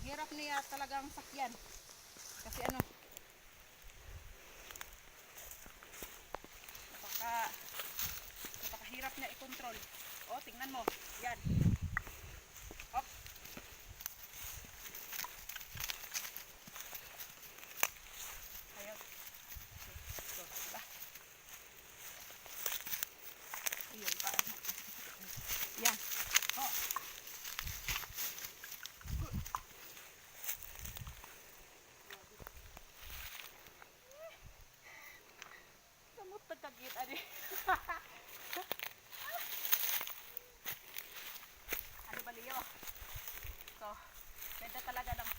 hirap niya talagang sakyan. Kasi ano, napakahirap niya i-control. O, tingnan mo. Yan. Hop. Ayun. So, diba? Ayun pa. Yan. Oh. Samot nagkagita ni. Ano ba Leo? So, ganda talaga ng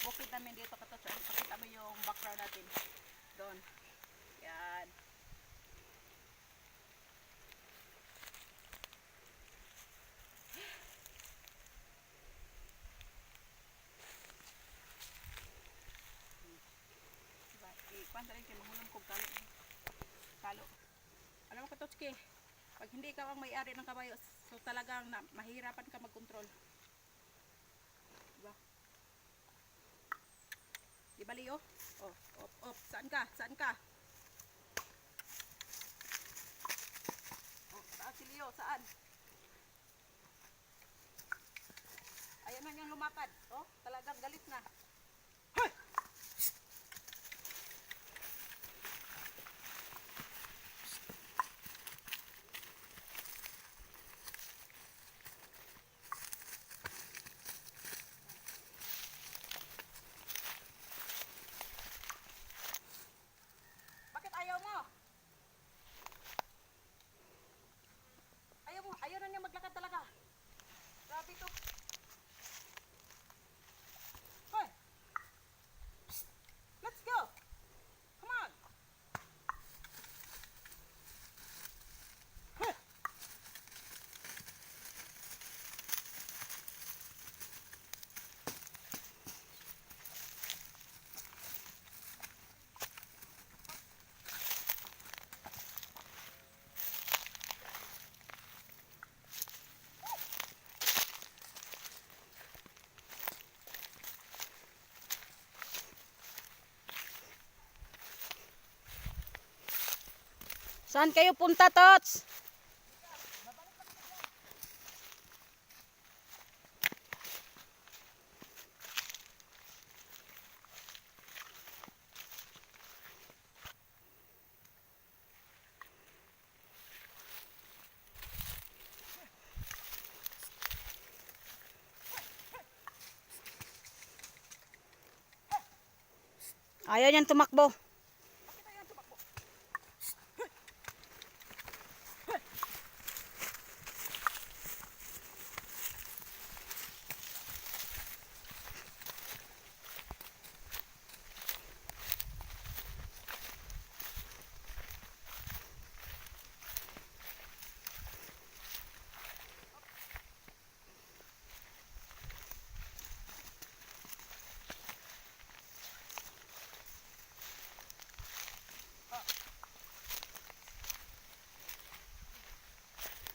bukid namin dito. Pakita mo yung background natin. Doon. Yan. Diba? Ikuan rin kayo. Mahulong kong kalo. Kalo. Alam mo Katotski, pag hindi ikaw ang may-ari ng kabayo, so talagang mahirapan ka mag-control. Diba? Diba Leo? Oh, op. Saan ka? Saan ka? Oh, saan si Leo? Saan? Ayan na niyang lumakad. Oh, talagang galit na. Hoy! Bakit ayaw mo? Ayaw na niya maglakad talaga. Grabe to. Hoy! Let's go! Come on! Hoy! Saan kayo punta, Tots? Ayaw niyang tumakbo.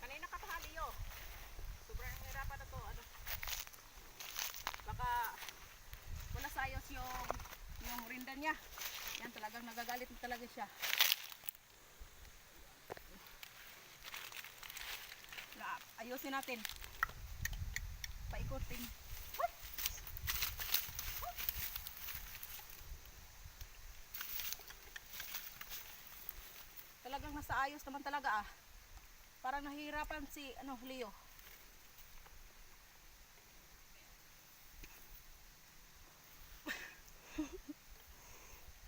Kanina ka pa, Leo. Sobrang hirapan na to. Ano? Baka wala sayos yung rinda niya. Yan talagang nagagalit na talaga siya. Ayusin natin. Paikutin. Talagang nasa ayos naman talaga ah. Parang nahihirapan si Leo.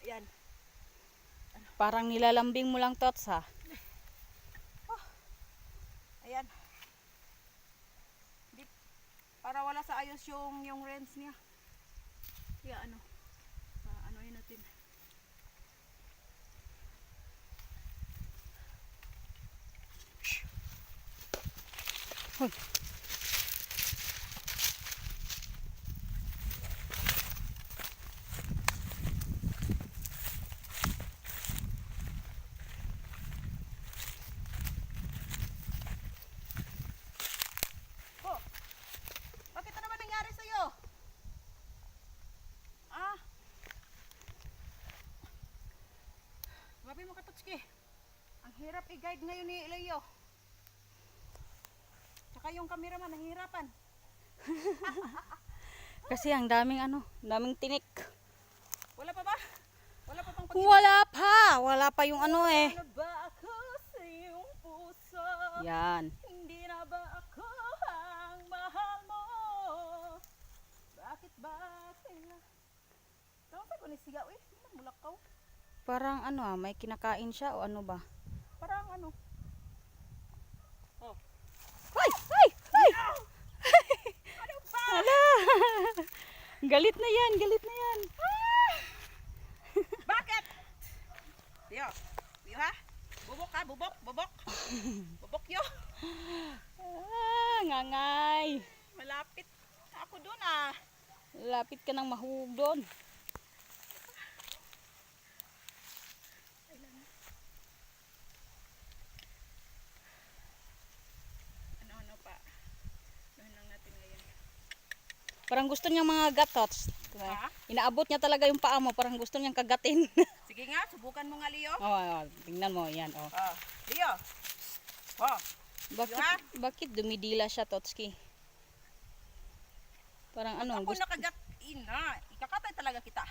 Ayan. Parang nilalambing mo lang, Tots, ha? Oh. Ayan. Para wala sa ayos yung reins niya. Kaya anoin natin. Hoy. Oh. Bakit ano naman nangyari sa'yo? Totski. Ang hirap i-guide ngayon ni Leo. Tsaka yung cameraman nahihirapan. Kasi ang daming daming tinik. Wala pa ba? Wala pa bang Wala pa yung ano eh. Ano ba ako sa iyong puso? Yan. Hindi na ba ako ang mahal mo? Bakit ba sila? Tawag pa ko ni sigaw eh. Mulakaw. Parang may kinakain siya o ano ba? Parang ano? Oh. Ay! Ay! Ay! Ano ba? Hala! Galit na yan, galit na yan. Bakit? Yo. Yo ha? Bubok ha? Bubok? Bubok? Bubok yo. Ngangay. Malapit ako doon ah. Lapit ka ng mahulog doon. Ano pa? Ano lang natin ngayon? Parang gusto niyang mga gatots. Diba? Ha? Inaabot niya talaga yung paa mo. Parang gusto niyang kagatin. Sige nga, subukan mo nga Leo. Tingnan mo. Yan, oh. Oh. Leo. Oh. Bakit dumidila siya, Totski? Parang Ako nakagat-in na. Ikakatay talaga kita.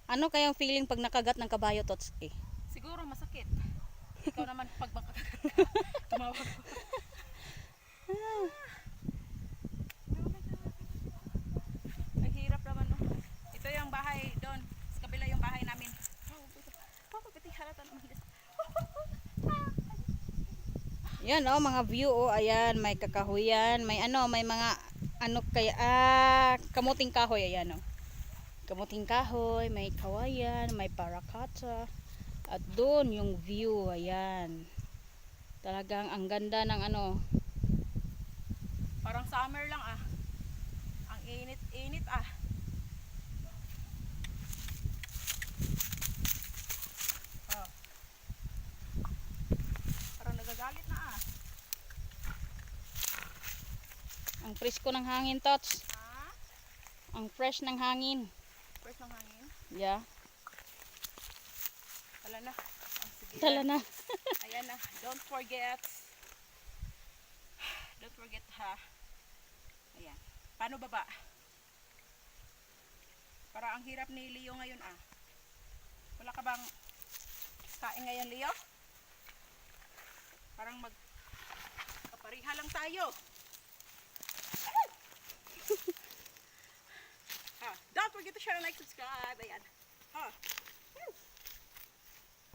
Ano kayang feeling pag nakagat ng kabayo, Totski? Siguro masakit. Ikaw naman pag makagat ka. Tumawag ko. Ay, hirap naman no. Ito yung bahay doon. Sa kabila yung bahay namin. Piti halata naman. Yan, oh, mga view, oh. Ayan, may kakahuyan. May may mga, kamuting kahoy. Ayan, oh. Kamuting kahoy, may kawayan, may parakata. At doon yung view, ayan. Talagang ang ganda ng Parang summer lang ah. Ang init-init ah. Oh. Parang nagagalit na ah. ang presko ng hangin, Tots. Ha? Ang fresh ng hangin. Fresh ng hangin? Yeah. Tala na. Oh, sige. Tala na. Ayan na. Don't forget ha. Ayan. Paano baba? Para ang hirap ni Leo ngayon ah. Wala ka bang kain ngayon, Leo? Parang kapariha lang tayo. Don't forget to share, like, subscribe. Ayan.